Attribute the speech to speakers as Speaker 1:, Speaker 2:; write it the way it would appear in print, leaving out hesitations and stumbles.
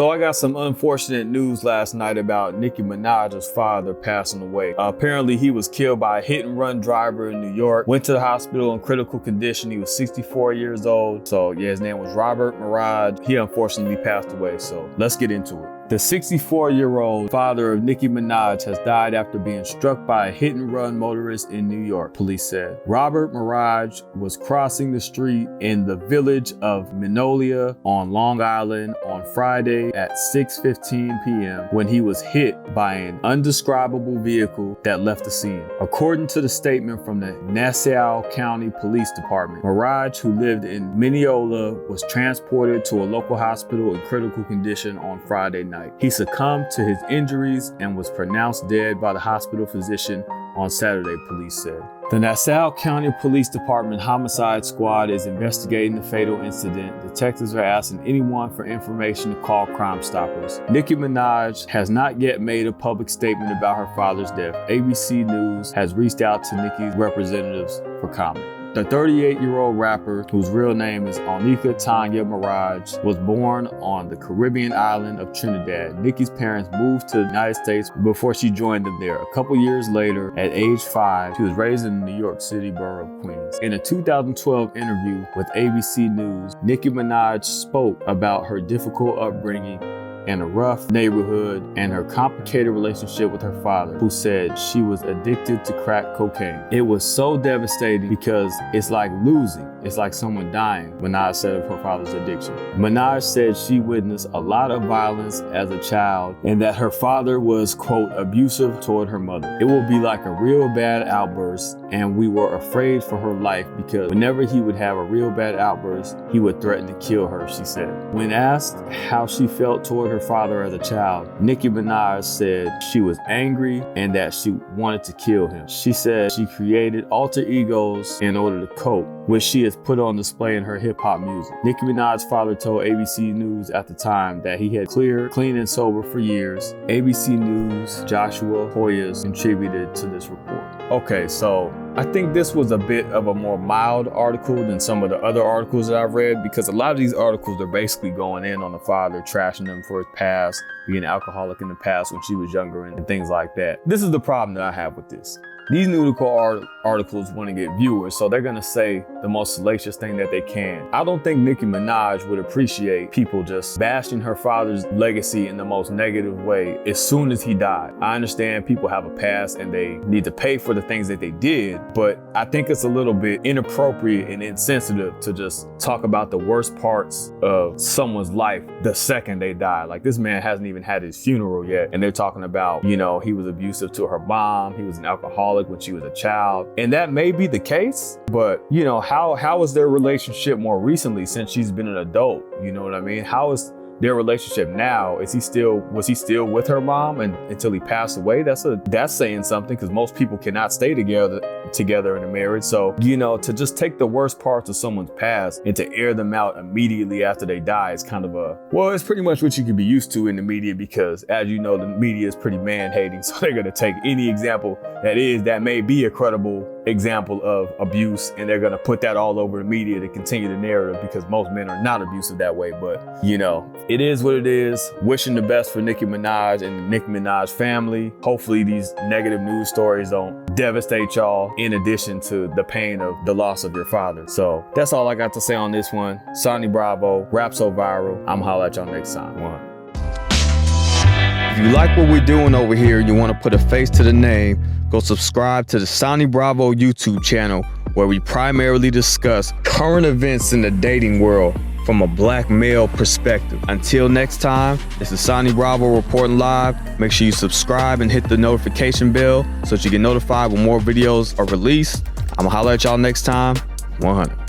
Speaker 1: So I got some unfortunate news last night about Nicki Minaj's father passing away. Apparently he was killed by a hit and run driver in New York. Went to the hospital in critical condition. He was 64 years old. So yeah, his name was Robert Minaj. He unfortunately passed away. So let's get into it. The 64-year-old father of Nicki Minaj has died after being struck by a hit-and-run motorist in New York, police said. Robert Minaj was crossing the street in the village of Magnolia on Long Island on Friday at 6:15 p.m. when he was hit by an undescribable vehicle that left the scene. According to the statement from the Nassau County Police Department, Minaj, who lived in Mineola, was transported to a local hospital in critical condition on Friday night. He succumbed to his injuries and was pronounced dead by the hospital physician on Saturday, police said. The Nassau County Police Department Homicide Squad is investigating the fatal incident. Detectives are asking anyone for information to call Crime Stoppers. Nicki Minaj has not yet made a public statement about her father's death. ABC News has reached out to Nicki's representatives for comment. The 38-year-old rapper, whose real name is Onika Tanya Minaj, was born on the Caribbean island of Trinidad. Nicki's parents moved to the United States before she joined them there. A couple years later, at age 5, she was raised in the New York City borough of Queens. In a 2012 interview with ABC News, Nicki Minaj spoke about her difficult upbringing in a rough neighborhood and her complicated relationship with her father, who said she was addicted to crack cocaine. It was so devastating because it's like losing. It's like someone dying, Minaj said of her father's addiction. Minaj said she witnessed a lot of violence as a child and that her father was, quote, abusive toward her mother. It would be like a real bad outburst, and we were afraid for her life because whenever he would have a real bad outburst, he would threaten to kill her, she said. When asked how she felt toward her father as a child, Nicki Minaj said she was angry and that she wanted to kill him. She said she created alter egos in order to cope, which she has put on display in her hip-hop music. Nicki Minaj's father told ABC News at the time that he had clean and sober for years. ABC News' Joshua Hoyas contributed to this report. Okay, so I think this was a bit of a more mild article than some of the other articles that I've read, because a lot of these articles are basically going in on the father, trashing him for his past, being an alcoholic in the past when she was younger and things like that. This is the problem that I have with this. These nudicole articles want to get viewers, so they're going to say the most salacious thing that they can. I don't think Nicki Minaj would appreciate people just bashing her father's legacy in the most negative way as soon as he died. I understand people have a past and they need to pay for the things that they did, but I think it's a little bit inappropriate and insensitive to just talk about the worst parts of someone's life the second they die. Like, this man hasn't even had his funeral yet, and they're talking about, you know, he was abusive to her mom, he was an alcoholic when she was a child. And that may be the case, but you know, how is their relationship more recently since she's been an adult? You know what I mean? How is their relationship now? Was he still with her mom until he passed away? That's saying something, because most people cannot stay together in a marriage. So, you know, to just take the worst parts of someone's past and to air them out immediately after they die is kind of it's pretty much what you can be used to in the media, because as you know, the media is pretty man-hating. So they're gonna take any example that may be a credible example of abuse, and they're gonna put that all over the media to continue the narrative, because most men are not abusive that way. But you know, it is what it is. Wishing the best for Nicki Minaj and the Nicki Minaj family. Hopefully these negative news stories don't devastate y'all, in addition to the pain of the loss of your father. So that's all I got to say on this one. Sonny Bravo, Rap So Viral. I'm holla at y'all next time. If you like what we're doing over here and you want to put a face to the name, go subscribe to the Sonny Bravo YouTube channel, where we primarily discuss current events in the dating world from a black male perspective. Until next time, this is Sonny Bravo reporting live. Make sure you subscribe and hit the notification bell so that you get notified when more videos are released. I'm gonna holler at y'all next time. 100.